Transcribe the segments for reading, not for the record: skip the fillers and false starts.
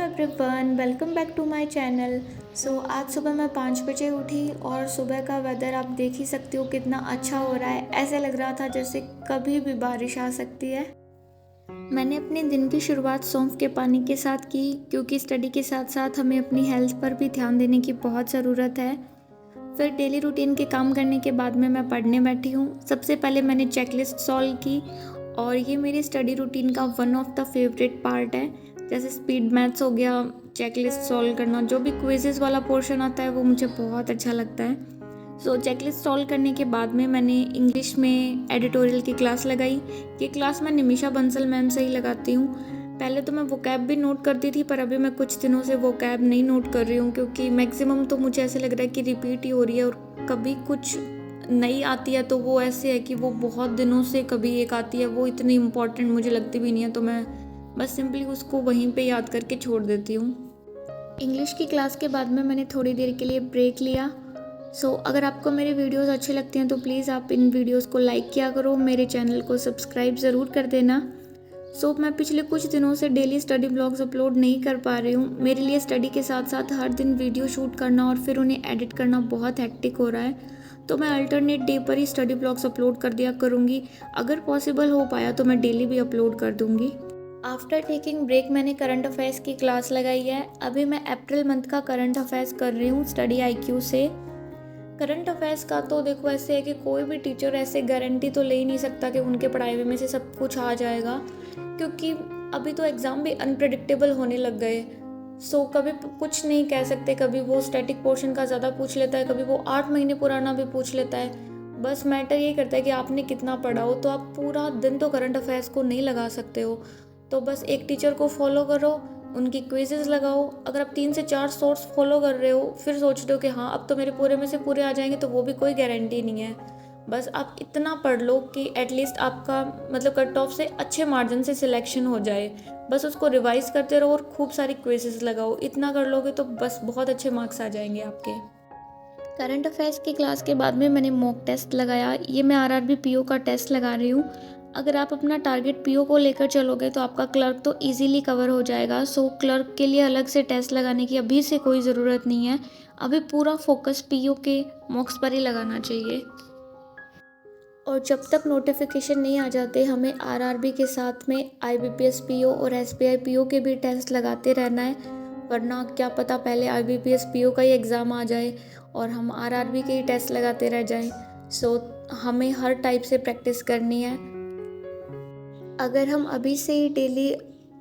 Everyone, welcome back to my channel. आज सुबह मैं 5 बजे उठी और सुबह का वेदर आप देख ही सकते हो कितना अच्छा हो रहा है। ऐसे लग रहा था जैसे कभी भी बारिश आ सकती है। मैंने अपने दिन की शुरुआत सौंफ के पानी के साथ की, क्योंकि स्टडी के साथ साथ हमें अपनी हेल्थ पर भी ध्यान देने की बहुत ज़रूरत है। फिर डेली रूटीन के काम करने के बाद में मैं पढ़ने बैठी हूँ। सबसे पहले मैंने चेकलिस्ट सॉल्व की और ये मेरी स्टडी रूटीन का one of the favourite part है। जैसे स्पीड मैथ्स हो गया, चेकलिस्ट सॉल्व करना, जो भी क्विजेस वाला पोर्शन आता है वो मुझे बहुत अच्छा लगता है। चेकलिस्ट सॉल्व करने के बाद में मैंने इंग्लिश में एडिटोरियल की क्लास लगाई। ये क्लास मैं निमिषा बंसल मैम से ही लगाती हूँ। पहले तो मैं वोकैब भी नोट करती थी, पर अभी मैं कुछ दिनों से वोकैब नहीं नोट कर रही हूँ, क्योंकि मैक्सिमम तो मुझे ऐसे लग रहा है कि रिपीट ही हो रही है और कभी कुछ नई आती है तो वो ऐसे है कि वो बहुत दिनों से कभी एक आती है, वो इतनी इम्पॉर्टेंट मुझे लगती भी नहीं है, तो मैं बस सिंपली उसको वहीं पे याद करके छोड़ देती हूँ। इंग्लिश की क्लास के बाद में मैंने थोड़ी देर के लिए ब्रेक लिया। अगर आपको मेरे वीडियोस अच्छे लगते हैं तो प्लीज़ आप इन वीडियोस को लाइक किया करो, मेरे चैनल को सब्सक्राइब ज़रूर कर देना। मैं पिछले कुछ दिनों से डेली स्टडी ब्लॉग्स अपलोड नहीं कर पा रही हूँ। मेरे लिए स्टडी के साथ साथ हर दिन वीडियो शूट करना और फिर उन्हें एडिट करना बहुत हेक्टिक हो रहा है, तो मैं अल्टरनेट डे पर ही स्टडी ब्लॉग्स अपलोड कर दिया करूँगी। अगर पॉसिबल हो पाया तो मैं डेली भी अपलोड कर दूँगी। आफ्टर टेकिंग ब्रेक मैंने करंट अफेयर्स की क्लास लगाई है। अभी मैं अप्रैल मंथ का करंट अफेयर्स कर रही हूँ स्टडी IQ से। करंट अफेयर्स का तो देखो ऐसे है कि कोई भी टीचर ऐसे गारंटी तो ले ही नहीं सकता कि उनके पढ़ाए हुए में से सब कुछ आ जाएगा, क्योंकि अभी तो एग्ज़ाम भी अनप्रेडिक्टेबल होने लग गए। कभी कुछ नहीं कह सकते, कभी वो स्टैटिक पोर्शन का ज़्यादा पूछ लेता है, कभी वो 8 महीने पुराना भी पूछ लेता है। बस मैटर ये करता है कि आपने कितना पढ़ा हो। तो आप पूरा दिन तो करंट अफेयर्स को नहीं लगा सकते हो, तो बस एक टीचर को फॉलो करो, उनकी क्विजेज़ लगाओ। अगर आप 3 से 4 सोर्स फॉलो कर रहे हो, फिर सोच रहे हो कि हाँ अब तो मेरे पूरे में से पूरे आ जाएंगे, तो वो भी कोई गारंटी नहीं है। बस आप इतना पढ़ लो कि एटलीस्ट आपका मतलब कट ऑफ से अच्छे मार्जिन से सिलेक्शन हो जाए। बस उसको रिवाइज करते रहो और खूब सारी क्विजेज़ लगाओ। इतना कर लोगे तो बस बहुत अच्छे मार्क्स आ जाएंगे आपके। करंट अफेयर्स की क्लास के बाद में मैंने मॉक टेस्ट लगाया। ये मैं RRB PO का टेस्ट लगा रही हूँ। अगर आप अपना टारगेट PO को लेकर चलोगे तो आपका क्लर्क तो इजीली कवर हो जाएगा। क्लर्क के लिए अलग से टेस्ट लगाने की अभी से कोई ज़रूरत नहीं है। अभी पूरा फोकस PO के मॉक्स पर ही लगाना चाहिए। और जब तक नोटिफिकेशन नहीं आ जाते, हमें RRB के साथ में IBPS PO और SBI PO के भी टेस्ट लगाते रहना है, वरना क्या पता पहले IBPS PO का ही एग्ज़ाम आ जाए और हम RRB के ही टेस्ट लगाते रह जाएं। हमें हर टाइप से प्रैक्टिस करनी है। अगर हम अभी से ही डेली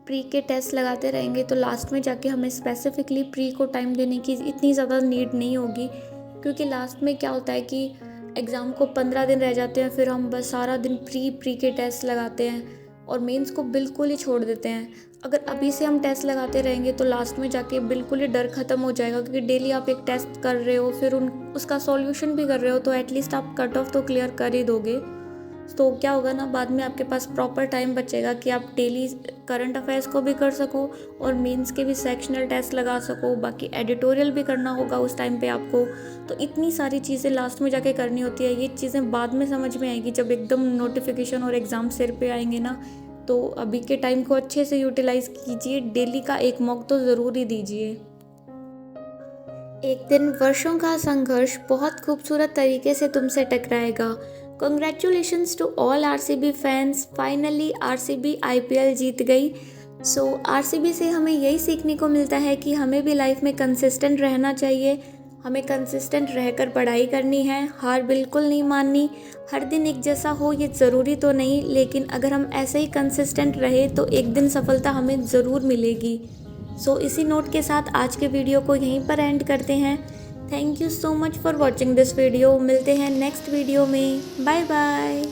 प्री के टेस्ट लगाते रहेंगे तो लास्ट में जाके हमें स्पेसिफिकली प्री को टाइम देने की इतनी ज़्यादा नीड नहीं होगी, क्योंकि लास्ट में क्या होता है कि एग्ज़ाम को 15 दिन रह जाते हैं, फिर हम बस सारा दिन प्री के टेस्ट लगाते हैं और मेंस को बिल्कुल ही छोड़ देते हैं। अगर अभी से हम टेस्ट लगाते रहेंगे तो लास्ट में जाके बिल्कुल ही डर ख़त्म हो जाएगा, क्योंकि डेली आप एक टेस्ट कर रहे हो, फिर उसका सॉल्यूशन भी कर रहे हो, तो एटलीस्ट आप कट ऑफ तो क्लियर कर ही दोगे। तो क्या होगा ना, बाद में आपके पास प्रॉपर टाइम बचेगा कि आप डेली करंट अफेयर्स को भी कर सको और मेंस के भी सेक्शनल टेस्ट लगा सको। बाकी एडिटोरियल भी करना होगा उस टाइम पे आपको। तो इतनी सारी चीज़ें लास्ट में जाके करनी होती है। ये चीज़ें बाद में समझ में आएगी जब एकदम नोटिफिकेशन और एग्ज़ाम सिर पे आएंगे ना। तो अभी के टाइम को अच्छे से यूटिलाइज़ कीजिए, डेली का एक मॉक तो ज़रूर ही दीजिए। एक दिन वर्षों का संघर्ष बहुत खूबसूरत तरीके से तुमसे टकराएगा। Congratulations to all RCB fans, finally RCB IPL जीत गई। RCB से हमें यही सीखने को मिलता है कि हमें भी लाइफ में कंसिस्टेंट रहना चाहिए। हमें कंसिस्टेंट रहकर पढ़ाई करनी है, हार बिल्कुल नहीं माननी। हर दिन एक जैसा हो ये ज़रूरी तो नहीं, लेकिन अगर हम ऐसे ही कंसिस्टेंट रहे तो एक दिन सफलता हमें ज़रूर मिलेगी। इसी नोट के साथ आज के वीडियो को यहीं पर एंड करते हैं। Thank you so much for watching this video. मिलते हैं नेक्स्ट वीडियो में। Bye bye.